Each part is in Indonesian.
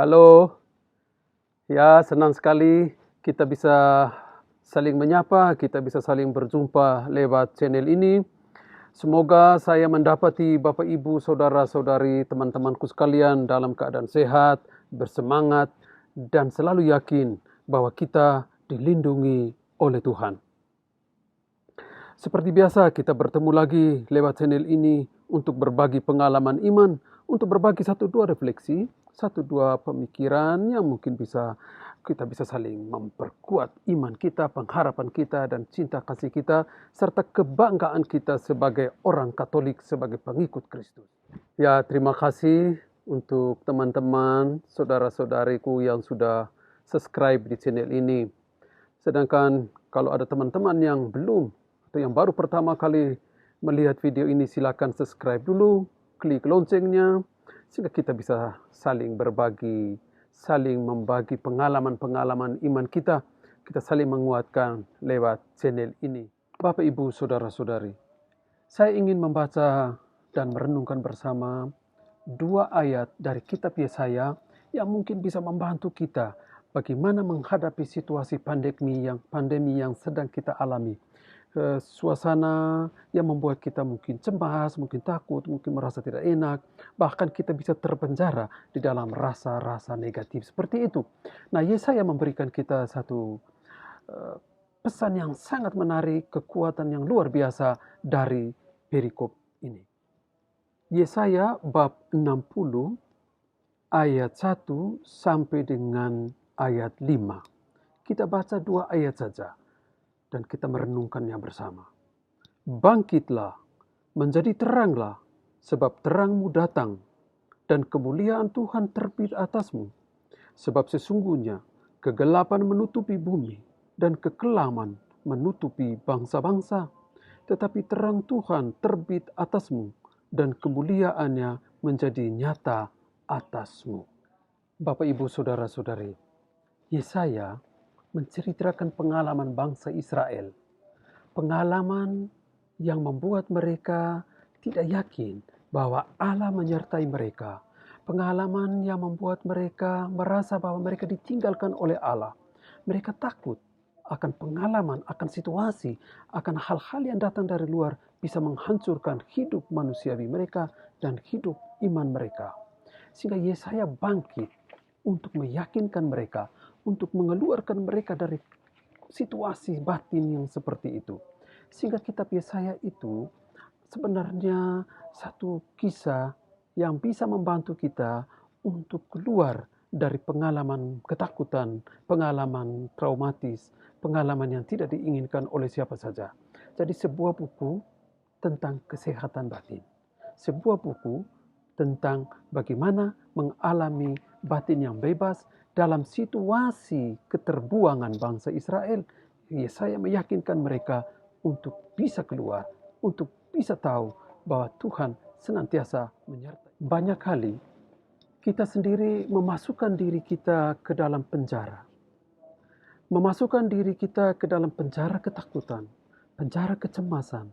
Halo, ya senang sekali kita bisa saling menyapa, kita bisa saling berjumpa lewat channel ini. Semoga saya mendapati Bapak Ibu, saudara-saudari, teman-temanku sekalian dalam keadaan sehat, bersemangat, dan selalu yakin bahwa kita dilindungi oleh Tuhan. Seperti biasa kita bertemu lagi lewat channel ini untuk berbagi pengalaman iman, untuk berbagi satu dua refleksi, satu dua pemikiran yang mungkin kita bisa saling memperkuat iman kita, pengharapan kita, dan cinta kasih kita, serta kebanggaan kita sebagai orang Katolik, sebagai pengikut Kristus. Ya, terima kasih untuk teman-teman, saudara-saudariku yang sudah subscribe di channel ini. Sedangkan kalau ada teman-teman yang belum atau yang baru pertama kali melihat video ini, silakan subscribe dulu, klik loncengnya, sehingga kita bisa saling berbagi, saling membagi pengalaman-pengalaman iman kita saling menguatkan lewat channel ini. Bapak, Ibu, saudara-saudari, saya ingin membaca dan merenungkan bersama dua ayat dari kitab Yesaya yang mungkin bisa membantu kita bagaimana menghadapi situasi pandemi yang sedang kita alami. Suasana yang membuat kita mungkin cemas, mungkin takut, mungkin merasa tidak enak, bahkan kita bisa terpenjara di dalam rasa-rasa negatif seperti itu. Nah, Yesaya memberikan kita satu pesan yang sangat menarik, kekuatan yang luar biasa dari perikop ini. Yesaya bab 60 ayat 1 sampai dengan ayat 5. Kita baca dua ayat saja dan kita merenungkannya bersama. Bangkitlah, menjadi teranglah, sebab terangmu datang, dan kemuliaan Tuhan terbit atasmu. Sebab sesungguhnya kegelapan menutupi bumi, dan kekelaman menutupi bangsa-bangsa. Tetapi terang Tuhan terbit atasmu, dan kemuliaannya menjadi nyata atasmu. Bapak, Ibu, saudara-saudari, Yesaya menceritakan pengalaman bangsa Israel. Pengalaman yang membuat mereka tidak yakin bahwa Allah menyertai mereka. Pengalaman yang membuat mereka merasa bahwa mereka ditinggalkan oleh Allah. Mereka takut akan pengalaman, akan situasi, akan hal-hal yang datang dari luar bisa menghancurkan hidup manusiawi mereka dan hidup iman mereka. Sehingga Yesaya bangkit untuk meyakinkan mereka, untuk mengeluarkan mereka dari situasi batin yang seperti itu. Sehingga kitab Yesaya itu sebenarnya satu kisah yang bisa membantu kita untuk keluar dari pengalaman ketakutan, pengalaman traumatis, pengalaman yang tidak diinginkan oleh siapa saja. Jadi sebuah buku tentang kesehatan batin. Sebuah buku tentang bagaimana mengalami batin yang bebas dalam situasi keterbuangan bangsa Israel. Yesaya meyakinkan mereka untuk bisa keluar, untuk bisa tahu bahwa Tuhan senantiasa menyertai. Banyak kali kita sendiri memasukkan diri kita ke dalam penjara. Memasukkan diri kita ke dalam penjara ketakutan, penjara kecemasan,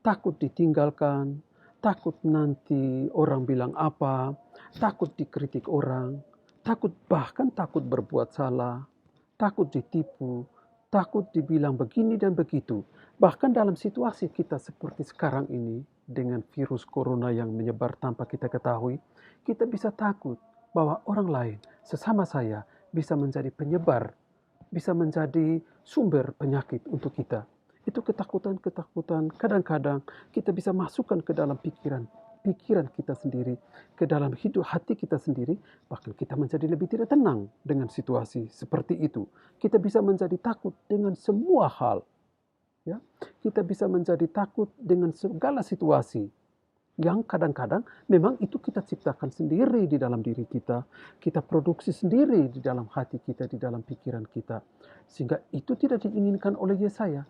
takut ditinggalkan, takut nanti orang bilang apa, takut dikritik orang, bahkan takut berbuat salah, takut ditipu, takut dibilang begini dan begitu. Bahkan dalam situasi kita seperti sekarang ini, dengan virus corona yang menyebar tanpa kita ketahui, kita bisa takut bahwa orang lain, sesama saya, bisa menjadi penyebar, bisa menjadi sumber penyakit untuk kita. Itu ketakutan-ketakutan kadang-kadang kita bisa masukkan ke dalam pikiran kita sendiri, ke dalam hidup hati kita sendiri, bahkan kita menjadi lebih tidak tenang dengan situasi seperti itu. Kita bisa menjadi takut dengan semua hal. Ya, kita bisa menjadi takut dengan segala situasi yang kadang-kadang memang itu kita ciptakan sendiri di dalam diri kita produksi sendiri di dalam hati kita, di dalam pikiran kita, sehingga itu tidak diinginkan oleh Yesaya.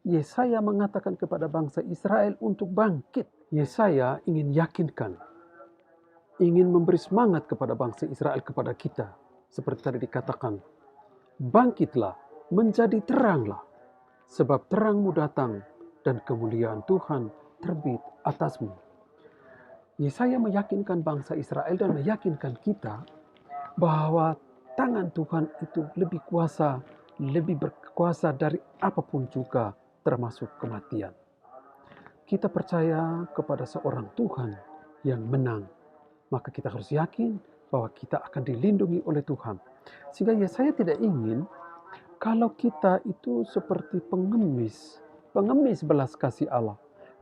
Yesaya mengatakan kepada bangsa Israel untuk bangkit. Yesaya ingin yakinkan, ingin memberi semangat kepada bangsa Israel, kepada kita. Seperti tadi dikatakan, bangkitlah, menjadi teranglah, sebab terangmu datang dan kemuliaan Tuhan terbit atasmu. Yesaya meyakinkan bangsa Israel dan meyakinkan kita bahwa tangan Tuhan itu lebih kuasa, lebih berkuasa dari apapun juga, termasuk kematian. Kita percaya kepada seorang Tuhan yang menang, maka kita harus yakin bahwa kita akan dilindungi oleh Tuhan. Sehingga ya saya tidak ingin kalau kita itu seperti pengemis belas kasih Allah,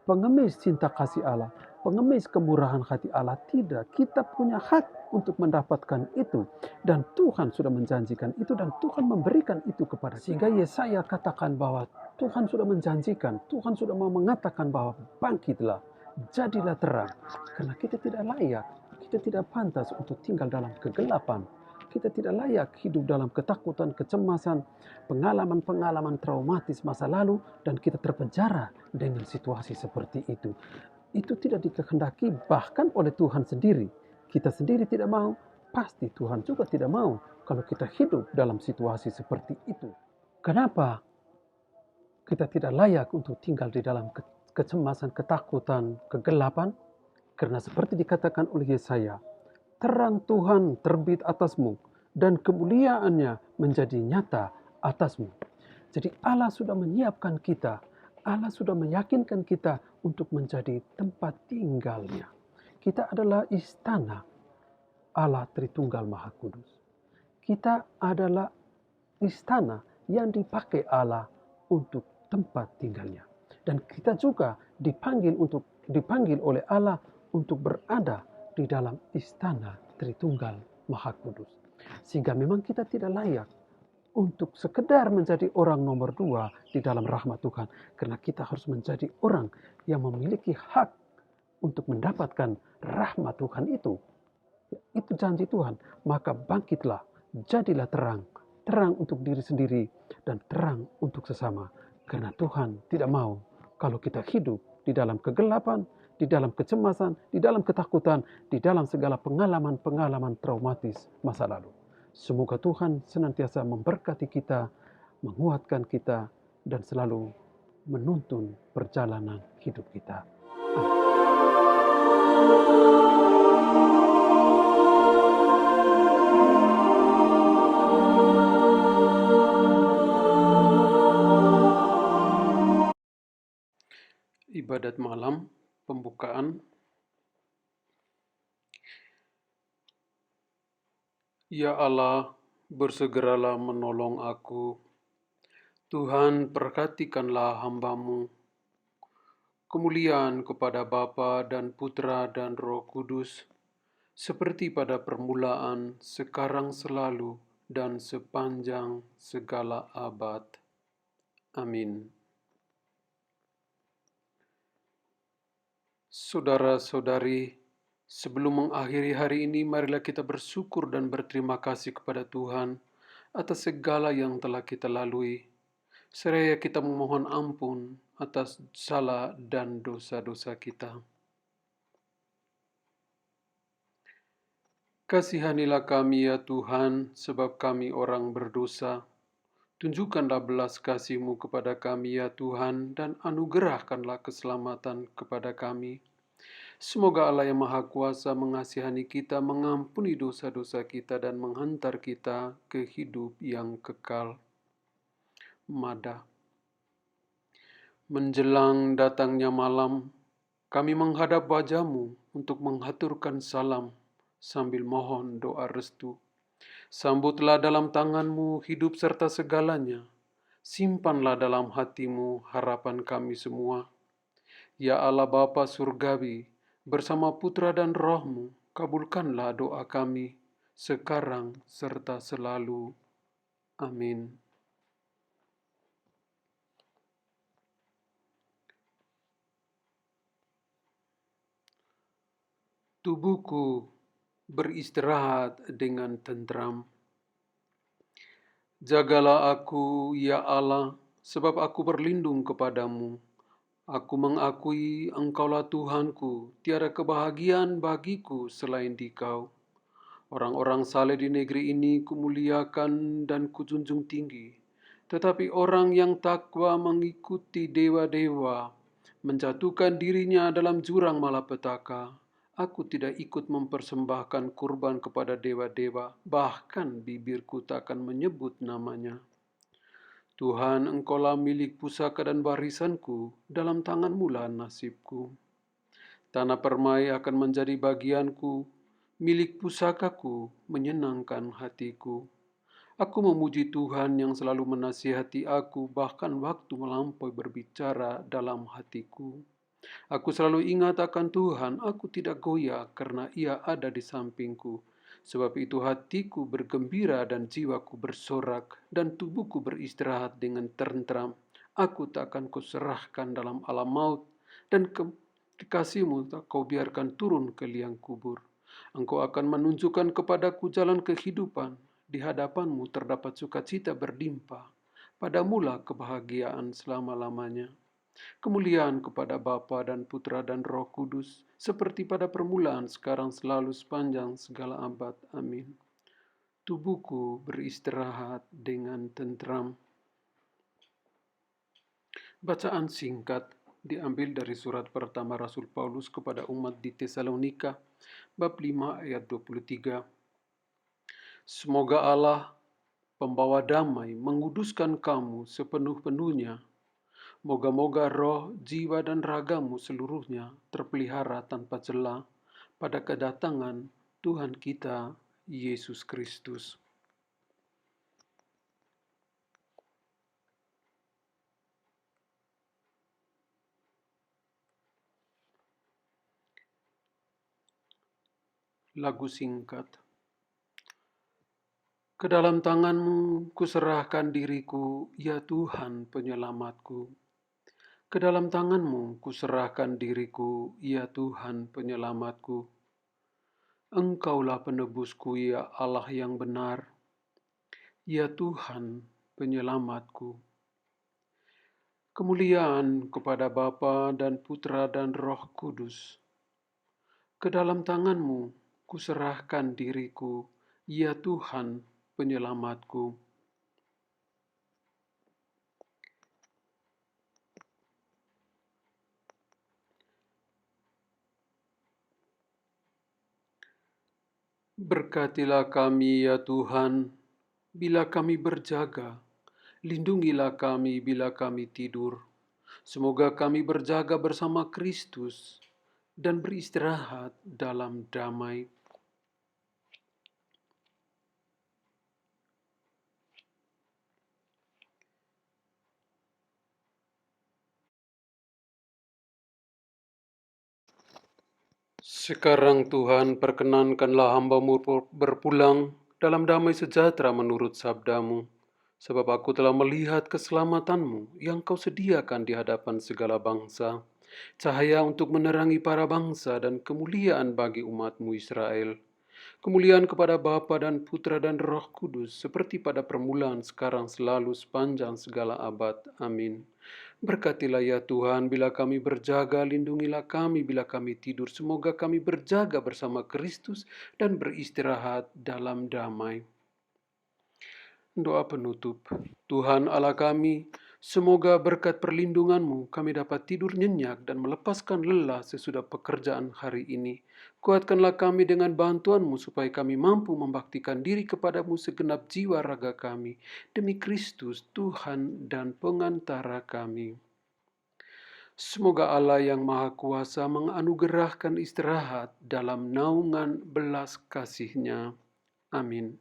pengemis cinta kasih Allah, pengemis kemurahan hati Allah. Tidak, kita punya hak untuk mendapatkan itu. Dan Tuhan sudah menjanjikan itu dan Tuhan memberikan itu kepada kita. Sehingga Yesaya katakan bahwa Tuhan sudah menjanjikan, Tuhan sudah mau mengatakan bahwa bangkitlah, jadilah terang. Karena kita tidak layak, kita tidak pantas untuk tinggal dalam kegelapan. Kita tidak layak hidup dalam ketakutan, kecemasan, pengalaman-pengalaman traumatis masa lalu, dan kita terpenjara dengan situasi seperti itu. Itu tidak dikehendaki bahkan oleh Tuhan sendiri. Kita sendiri tidak mau, pasti Tuhan juga tidak mau kalau kita hidup dalam situasi seperti itu. Kenapa kita tidak layak untuk tinggal di dalam kecemasan, ketakutan, kegelapan? Karena seperti dikatakan oleh Yesaya, terang Tuhan terbit atasmu dan kemuliaannya menjadi nyata atasmu. Jadi Allah sudah menyiapkan kita, Allah sudah meyakinkan kita untuk menjadi tempat tinggalnya. Kita adalah istana Allah Tritunggal Maha Kudus. Kita adalah istana yang dipakai Allah untuk tempat tinggalnya. Dan kita juga dipanggil oleh Allah untuk berada di dalam istana Tritunggal Maha Kudus. Sehingga memang kita tidak layak untuk sekedar menjadi orang nomor 2 di dalam rahmat Tuhan. Karena kita harus menjadi orang yang memiliki hak untuk mendapatkan rahmat Tuhan itu. Itu janji Tuhan. Maka bangkitlah, jadilah terang. Terang untuk diri sendiri dan terang untuk sesama. Karena Tuhan tidak mau kalau kita hidup di dalam kegelapan, di dalam kecemasan, di dalam ketakutan, di dalam segala pengalaman-pengalaman traumatis masa lalu. Semoga Tuhan senantiasa memberkati kita, menguatkan kita, dan selalu menuntun perjalanan hidup kita. Ibadat malam, pembukaan. Ya Allah, bersegeralah menolong aku. Tuhan, perhatikanlah hamba-Mu. Kemuliaan kepada Bapa dan Putra dan Roh Kudus, seperti pada permulaan, sekarang, selalu, dan sepanjang segala abad. Amin. Saudara-saudari, sebelum mengakhiri hari ini, marilah kita bersyukur dan berterima kasih kepada Tuhan atas segala yang telah kita lalui. Seraya kita memohon ampun atas salah dan dosa-dosa kita. Kasihanilah kami ya Tuhan, sebab kami orang berdosa. Tunjukkanlah belas kasih-Mu kepada kami ya Tuhan, dan anugerahkanlah keselamatan kepada kami. Semoga Allah yang Maha Kuasa mengasihani kita, mengampuni dosa-dosa kita, dan menghantar kita ke hidup yang kekal. Mada. Menjelang datangnya malam, kami menghadap wajah-Mu untuk menghaturkan salam sambil mohon doa restu. Sambutlah dalam tangan-Mu hidup serta segalanya. Simpanlah dalam hati-Mu harapan kami semua. Ya Allah Bapa Surgawi, bersama Putra dan Roh-Mu, kabulkanlah doa kami, sekarang serta selalu. Amin. Tubuhku beristirahat dengan tentram. Jagalah aku, ya Allah, sebab aku berlindung kepadamu. Aku mengakui Engkaulah Tuhanku, tiada kebahagiaan bagiku selain Dikau. Orang-orang saleh di negeri ini kumuliakan dan kujunjung tinggi, tetapi orang yang takwa mengikuti dewa-dewa, menjatuhkan dirinya dalam jurang malapetaka, Aku tidak ikut mempersembahkan kurban kepada dewa-dewa, bahkan bibirku takkan menyebut namanya. Tuhan, Engkaulah milik pusaka dan warisanku, dalam tangan-Mu lah nasibku. Tanah permai akan menjadi bagianku, milik pusakaku menyenangkan hatiku. Aku memuji Tuhan yang selalu menasihati aku, bahkan waktu melampaui berbicara dalam hatiku. Aku selalu ingat akan Tuhan, aku tidak goyah karena Ia ada di sampingku. Sebab itu hatiku bergembira dan jiwaku bersorak, dan tubuhku beristirahat dengan tentram. Aku tak akan kuserahkan dalam alam maut, dan kekasih-Mu tak Kau biarkan turun ke liang kubur. Engkau akan menunjukkan kepadaku jalan kehidupan. Di hadapan-Mu terdapat sukacita berlimpah. Padamulah kebahagiaan selama-lamanya. Kemuliaan kepada Bapa dan Putra dan Roh Kudus, seperti pada permulaan, sekarang, selalu, sepanjang segala abad. Amin. Tubuhku beristirahat dengan tentram. Bacaan singkat diambil dari surat pertama Rasul Paulus kepada umat di Tesalonika, bab 5 ayat 23. Semoga Allah, pembawa damai, menguduskan kamu sepenuh-penuhnya. Moga-moga roh, jiwa, dan ragamu seluruhnya terpelihara tanpa celah pada kedatangan Tuhan kita, Yesus Kristus. Lagu singkat. Ke dalam tangan-Mu kuserahkan diriku, ya Tuhan penyelamatku. Ke dalam tangan-Mu kuserahkan diriku, ya Tuhan penyelamatku. Engkaulah penebusku, ya Allah yang benar, ya Tuhan penyelamatku. Kemuliaan kepada Bapa dan Putra dan Roh Kudus. Ke dalam tangan-Mu kuserahkan diriku, ya Tuhan penyelamatku. Berkatilah kami, ya Tuhan, bila kami berjaga. Lindungilah kami bila kami tidur. Semoga kami berjaga bersama Kristus dan beristirahat dalam damai. Sekarang Tuhan, perkenankanlah hamba-Mu berpulang dalam damai sejahtera menurut sabda-Mu. Sebab aku telah melihat keselamatan-Mu yang Kau sediakan di hadapan segala bangsa, cahaya untuk menerangi para bangsa dan kemuliaan bagi umat-Mu Israel. Kemuliaan kepada Bapa dan Putra dan Roh Kudus, seperti pada permulaan, sekarang, selalu, sepanjang segala abad. Amin. Berkatilah ya Tuhan bila kami berjaga, lindungilah kami bila kami tidur. Semoga kami berjaga bersama Kristus dan beristirahat dalam damai. Doa penutup. Tuhan Allah kami, semoga berkat perlindungan-Mu kami dapat tidur nyenyak dan melepaskan lelah sesudah pekerjaan hari ini. Kuatkanlah kami dengan bantuan-Mu supaya kami mampu membaktikan diri kepada-Mu segenap jiwa raga kami. Demi Kristus, Tuhan dan pengantara kami. Semoga Allah yang Maha Kuasa menganugerahkan istirahat dalam naungan belas kasih-Nya. Amin.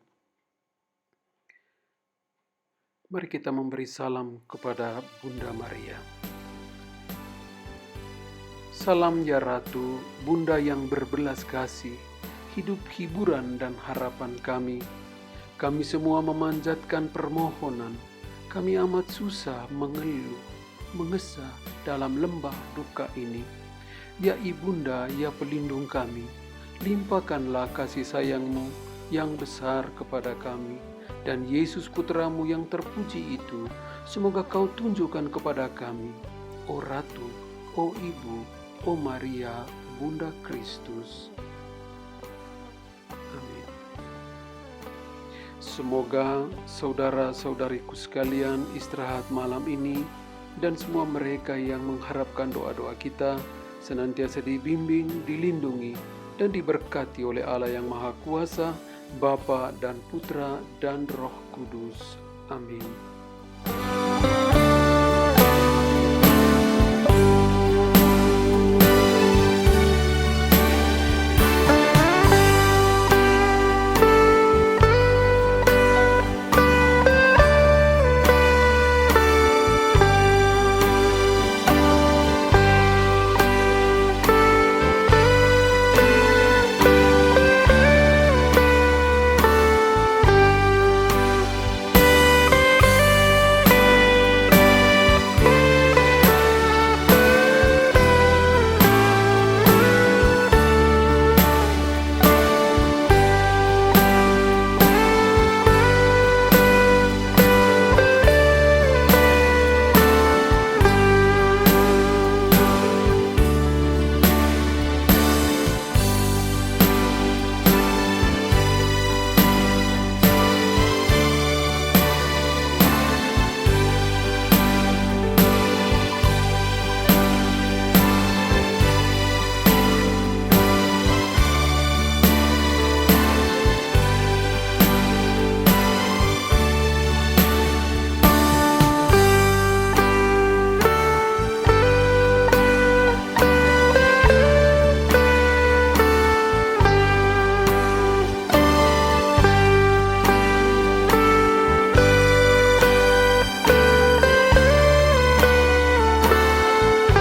Mari kita memberi salam kepada Bunda Maria. Salam ya Ratu, Bunda yang berbelas kasih, hidup, hiburan, dan harapan kami. Kami semua memanjatkan permohonan. Kami amat susah mengeluh, mengesah dalam lembah duka ini. Ya Ibunda, ya pelindung kami, limpahkanlah kasih sayang-Mu yang besar kepada kami. Dan Yesus Putra-Mu yang terpuji itu, semoga Kau tunjukkan kepada kami, O Ratu, O Ibu, O Maria, Bunda Kristus. Amin. Semoga saudara-saudariku sekalian istirahat malam ini, dan semua mereka yang mengharapkan doa-doa kita senantiasa dibimbing, dilindungi, dan diberkati oleh Allah yang Maha Kuasa, Bapa dan Putra dan Roh Kudus. Amin.